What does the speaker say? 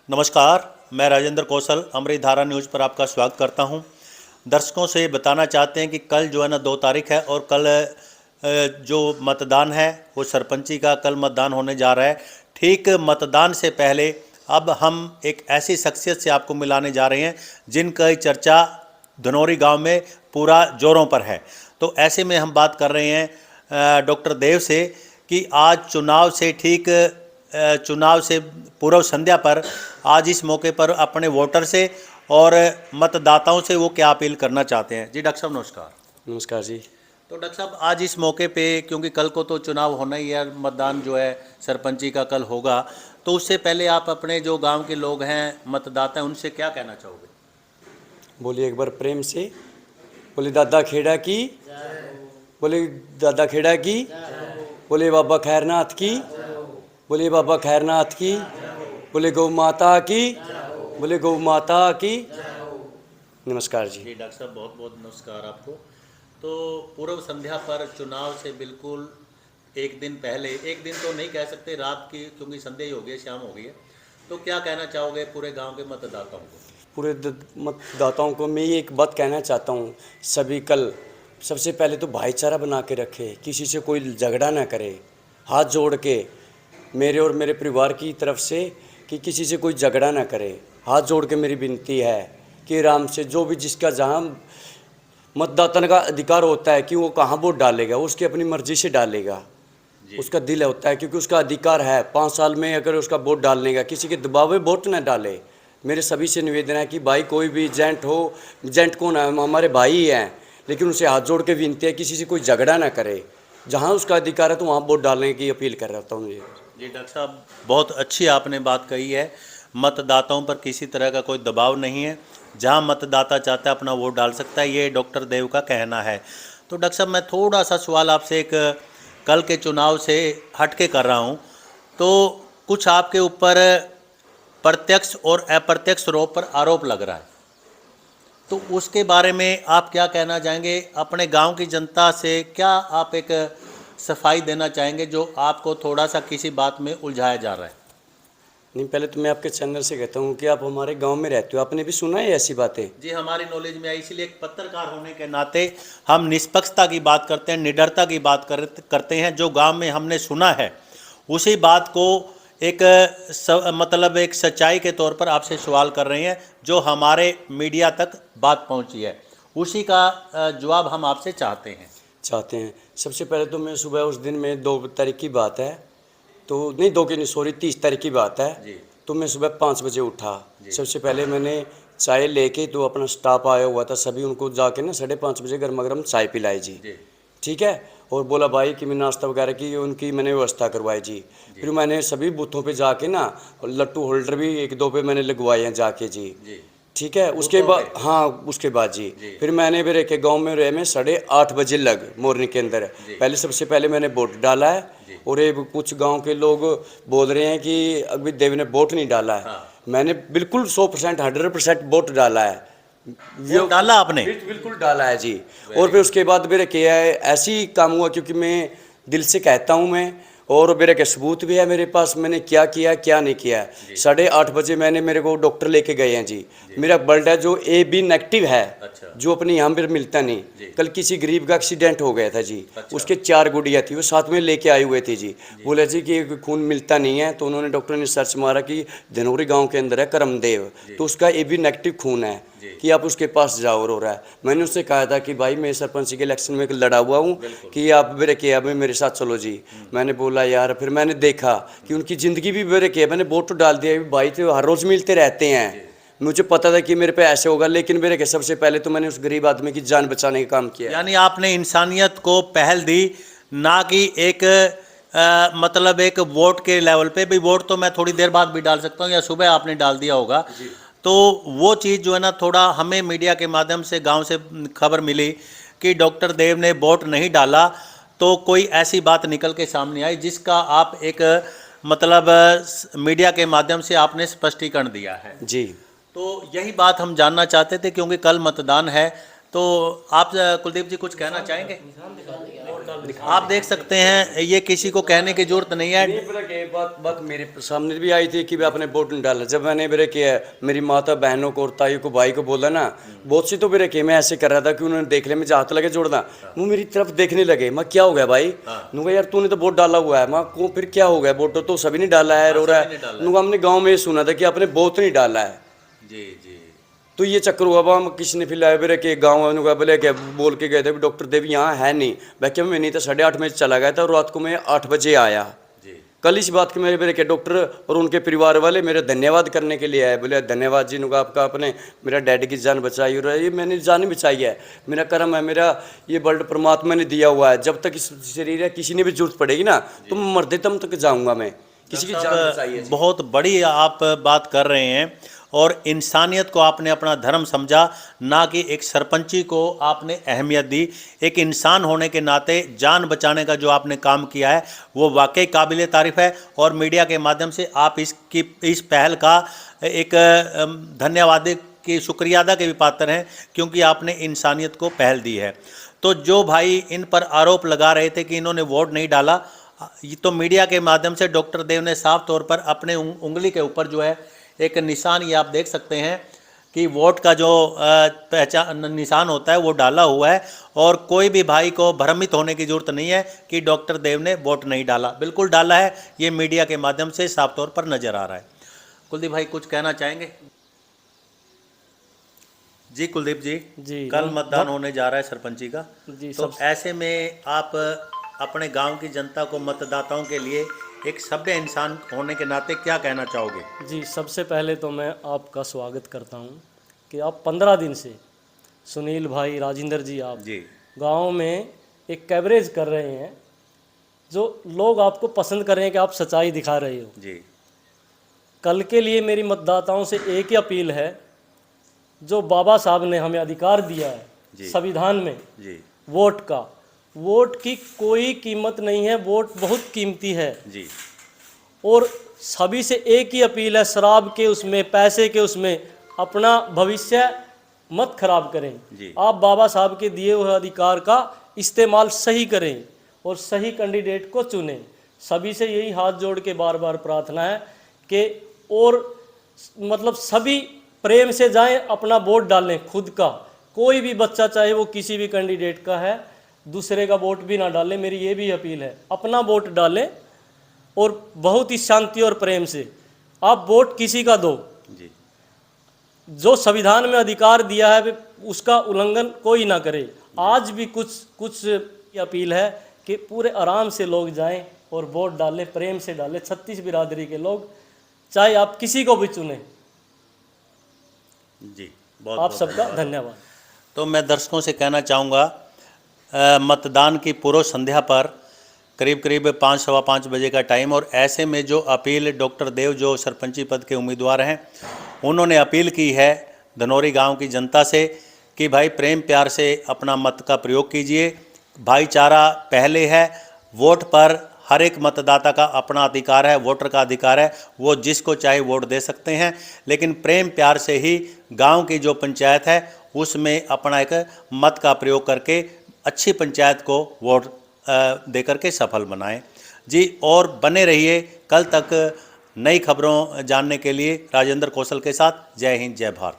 नमस्कार, मैं राजेंद्र कौशल अमृत धारा न्यूज़ पर आपका स्वागत करता हूं। दर्शकों से बताना चाहते हैं कि कल जो है ना 2 तारीख है और कल जो मतदान है वो सरपंची का कल मतदान होने जा रहा है। ठीक मतदान से पहले अब हम एक ऐसी शख्सियत से आपको मिलाने जा रहे हैं जिनकी चर्चा धनौरी गांव में पूरा जोरों पर है। तो ऐसे में हम बात कर रहे हैं डॉक्टर देव से कि आज चुनाव से पूर्व संध्या पर आज इस मौके पर अपने वोटर से और मतदाताओं से वो क्या अपील करना चाहते हैं। जी डॉक्टर साहब नमस्कार। नमस्कार जी। तो डॉक्टर साहब आज इस मौके पे क्योंकि कल को तो चुनाव होना ही है, मतदान जो है सरपंची का कल होगा, तो उससे पहले आप अपने जो गांव के लोग हैं मतदाता हैं उनसे क्या कहना चाहोगे? बोलिए एक बार प्रेम से। बोले दादा खेड़ा की, बोले दादा खेड़ा की, बोले बाबा खैरनाथ की, बोले बाबा खैरनाथ की, बोले गौ माता की, बोले गौ माता की। नमस्कार जी। जी डॉक्टर साहब बहुत बहुत नमस्कार आपको। तो पूर्व संध्या पर चुनाव से बिल्कुल एक दिन पहले, एक दिन तो नहीं कह सकते, रात की क्योंकि संध्या ही हो गई है, शाम हो गई है, तो क्या कहना चाहोगे पूरे गांव के मतदाताओं को? पूरे मतदाताओं को मैं ये एक बात कहना चाहता हूँ, सभी कल सबसे पहले तो भाईचारा बना के रखे, किसी से कोई झगड़ा ना करे। हाथ जोड़ के मेरे और मेरे परिवार की तरफ से कि किसी से कोई झगड़ा ना करे। हाथ जोड़ के मेरी विनती है कि आराम से जो भी जिसका जहाँ मतदाता का अधिकार होता है कि वो कहाँ वोट डालेगा, वो उसकी अपनी मर्जी से डालेगा, उसका दिल होता है क्योंकि उसका अधिकार है। 5 साल में अगर उसका वोट डालने का, किसी के दबाव में वोट ना डाले। मेरे सभी से निवेदन है कि भाई कोई भी एजेंट हो, एजेंट कौन है, हमारे भाई ही हैं, लेकिन उनसे हाथ जोड़ के विनती है किसी से कोई झगड़ा ना करे। जहाँ उसका अधिकार है तो वहाँ वोट डालने की अपील कर रहा हूँ। जी डॉक्टर साहब बहुत अच्छी आपने बात कही है। मतदाताओं पर किसी तरह का कोई दबाव नहीं है, जहां मतदाता चाहता है अपना वोट डाल सकता है, ये डॉक्टर देव का कहना है। तो डॉक्टर साहब मैं थोड़ा सा सवाल आपसे एक कल के चुनाव से हटके कर रहा हूं। तो कुछ आपके ऊपर प्रत्यक्ष और अप्रत्यक्ष रूप पर आरोप लग रहा है, तो उसके बारे में आप क्या कहना चाहेंगे? अपने गांव की जनता से क्या आप एक सफाई देना चाहेंगे जो आपको थोड़ा सा किसी बात में उलझाया जा रहा है? नहीं, पहले तो मैं आपके चैनल से कहता हूँ कि आप हमारे गांव में रहते हो, आपने भी सुना है ऐसी बातें? जी हमारी नॉलेज में आई, इसलिए एक पत्रकार होने के नाते हम निष्पक्षता की बात करते हैं, निडरता की बात करते हैं। जो गांव में हमने सुना है उसी बात को एक मतलब एक सच्चाई के तौर पर आपसे सवाल कर रहे हैं, जो हमारे मीडिया तक बात पहुंची है उसी का जवाब हम आपसे चाहते हैं। सबसे पहले तो मैं सुबह उस दिन में 2 तारीख की बात है, तो नहीं 2 की नहीं, सॉरी 30 तारीख की बात है जी। तो मैं सुबह 5 बजे उठा। सबसे पहले मैंने चाय लेके, तो अपना स्टाफ आया हुआ था सभी, उनको जाके ना 5:30 बजे गर्मा गर्म चाय पिलाई जी। ठीक है, और बोला भाई कि मैं नाश्ता वगैरह की उनकी मैंने व्यवस्था करवाई जी। फिर मैंने सभी बूथों पे जाके ना लट्टू होल्डर भी 1-2 पे मैंने लगवाए हैं जाके जी। ठीक है, उसके बाद हाँ उसके बाद जी फिर मैंने भी रखे गांव में रहे में 8:30 बजे लग मॉर्निंग के अंदर पहले सबसे पहले मैंने वोट डाला है। और ये कुछ गांव के लोग बोल रहे हैं कि अभी देव ने वोट नहीं डाला है। मैंने बिल्कुल 100% 100% वोट डाला है। वोट डाला आपने? बिल्कुल डाला है जी। और फिर उसके बाद मेरे किया है ऐसी काम हुआ, क्योंकि मैं दिल से कहता हूँ मैं, और मेरे के सबूत भी है मेरे पास मैंने क्या किया क्या नहीं किया। 8:30 बजे मैंने मेरे को डॉक्टर लेके गए हैं जी। मेरा ब्लड है जो AB नेगेटिव है। अच्छा। जो अपने यहाँ पर मिलता नहीं। कल किसी गरीब का एक्सीडेंट हो गया था जी। अच्छा। उसके 4 गुड़िया थी, वो साथ में लेके आए हुए थे जी। बोले जी कि खून मिलता नहीं है, तो उन्होंने डॉक्टर ने सर्च मारा कि धनौरी गाँव के अंदर है करमदेव, तो उसका AB नेगेटिव खून है कि आप उसके पास जाओ। रो रहा है। मैंने उससे कहा था कि भाई मैं सरपंच के इलेक्शन में लड़ा हुआ हूँ कि आप मेरे किया मेरे साथ चलो जी। मैंने बोला यार, फिर मैंने देखा कि उनकी ज़िंदगी भी मेरे किया, मैंने वोट तो डाल दिया। भाई तो हर रोज़ मिलते रहते हैं, मुझे पता था कि मेरे पे ऐसे होगा, लेकिन मेरे के सबसे पहले तो मैंने उस गरीब आदमी की जान बचाने का काम किया। यानी आपने इंसानियत को पहल दी, ना कि एक मतलब एक वोट के लेवल पे भी। वोट तो मैं थोड़ी देर बाद भी डाल सकता हूँ या सुबह आपने डाल दिया होगा, तो वो चीज़ जो है ना, थोड़ा हमें मीडिया के माध्यम से गांव से खबर मिली कि डॉक्टर देव ने वोट नहीं डाला, तो कोई ऐसी बात निकल के सामने आई जिसका आप एक मतलब मीडिया के माध्यम से आपने स्पष्टीकरण दिया है जी। तो यही बात हम जानना चाहते थे, क्योंकि कल मतदान है। तो आप कुलदीप जी कुछ कहना चाहेंगे? आप देख सकते हैं, ये किसी को कहने की जरूरत नहीं है। नहीं ब्रेक, ये बात मेरे सामने भी आई थी कि मैं अपने वोट नहीं डाला। जब मैंने ब्रेक किया, मेरी माता बहनों को और ताई को भाई को बोला ना, बहुत सी तो ब्रेक किया, मैं ऐसे कर रहा था कि उन्होंने देख लिया, मुझे हाथ लगे जोड़ना, वो मेरी तरफ देखने लगे। मैं क्या हो गया भाई? नुका यार तूने तो वोट डाला हुआ है। मैं को फिर क्या हो गया, वोट तो सभी ने डाला है, रो रहा है। नुका हमने गाँव में ये सुना था कि आपने वोट नहीं डाला है। जी जी। तो ये चक्कर हुआ। हम किसी ने फिर लाइब्रेरी के गाँव वालों का बोले क्या बोल के गए थे, डॉक्टर देव यहाँ है नहीं। वैक्यूम में नहीं था, 8:30 बजे चला गया था और रात को मैं 8 बजे आया। कल इस बात के मेरे के डॉक्टर और उनके परिवार वाले मेरे धन्यवाद करने के लिए आए। बोले धन्यवाद जी नुका, आपका आपने मेरा डैडी की जान बचाई और ये मैंने जान बचाई है, मेरा कर्म है, मेरा ये वर्ल्ड परमात्मा ने दिया हुआ है। जब तक इस शरीर है किसी ने भी जरूरत पड़ेगी ना, तो मरते तम तक जाऊँगा मैं, किसी की जान बचाई है। बहुत बड़ी आप बात कर रहे हैं और इंसानियत को आपने अपना धर्म समझा, ना कि एक सरपंची को आपने अहमियत दी। एक इंसान होने के नाते जान बचाने का जो आपने काम किया है वो वाकई काबिल तारीफ़ है और मीडिया के माध्यम से आप इस पहल का एक धन्यवाद की शुक्रिया अदा के भी पात्र हैं, क्योंकि आपने इंसानियत को पहल दी है। तो जो भाई इन पर आरोप लगा रहे थे कि इन्होंने वोट नहीं डाला, तो मीडिया के माध्यम से डॉक्टर देव ने साफ तौर पर अपने उंगली के ऊपर जो है एक निशान, ये आप देख सकते हैं कि वोट का जो पहचान निशान होता है वो डाला हुआ है। और कोई भी भाई को भ्रमित होने की जरूरत नहीं है कि डॉक्टर देव ने वोट नहीं डाला, बिल्कुल डाला है। ये मीडिया के माध्यम से साफ तौर पर नजर आ रहा है। कुलदीप भाई कुछ कहना चाहेंगे? जी कुलदीप जी, कल मतदान होने जा रहा है सरपंची का, तो ऐसे में आप अपने गांव की जनता को, मतदाताओं के लिए एक सभ्य इंसान होने के नाते क्या कहना चाहोगे? जी, सबसे पहले तो मैं आपका स्वागत करता हूं कि आप 15 दिन से, सुनील भाई, राजेंद्र जी, आप जी गांव में एक कवरेज कर रहे हैं, जो लोग आपको पसंद कर रहे हैं कि आप सच्चाई दिखा रहे हो। जी। कल के लिए मेरी मतदाताओं से एक ही अपील है, जो बाबा साहब ने हमें अधिकार दिया है संविधान में जी, वोट का, वोट की कोई कीमत नहीं है, वोट बहुत कीमती है जी। और सभी से एक ही अपील है, शराब के उसमें, पैसे के उसमें अपना भविष्य मत खराब करें जी। आप बाबा साहब के दिए हुए अधिकार का इस्तेमाल सही करें और सही कैंडिडेट को चुनें। सभी से यही हाथ जोड़ के बार बार प्रार्थना है कि और मतलब सभी प्रेम से जाएं, अपना वोट डालें खुद का। कोई भी बच्चा चाहे वो किसी भी कैंडिडेट का है, दूसरे का वोट भी ना डालें, मेरी ये भी अपील है। अपना वोट डालें और बहुत ही शांति और प्रेम से आप वोट किसी का दो जी। जो संविधान में अधिकार दिया है उसका उल्लंघन कोई ना करे। आज भी कुछ अपील है कि पूरे आराम से लोग जाएं और वोट डालें, प्रेम से डालें। 36 बिरादरी के लोग, चाहे आप किसी को भी चुनें। जी, बहुत आप सबका धन्यवाद। तो मैं दर्शकों से कहना चाहूँगा, मतदान की पूर्व संध्या पर करीब 5 सवा 5 बजे का टाइम, और ऐसे में जो अपील डॉक्टर देव जो सरपंची पद के उम्मीदवार हैं, उन्होंने अपील की है धनौरी गांव की जनता से कि भाई प्रेम प्यार से अपना मत का प्रयोग कीजिए। भाईचारा पहले है। वोट पर हर एक मतदाता का अपना अधिकार है, वोटर का अधिकार है, वो जिसको चाहे वोट दे सकते हैं, लेकिन प्रेम प्यार से ही गांव की जो पंचायत है उसमें अपना एक मत का प्रयोग करके अच्छी पंचायत को वोट दे करके सफल बनाएं। जी, और बने रहिए कल तक नई खबरों जानने के लिए राजेंद्र कौशल के साथ। जय हिंद, जय भारत।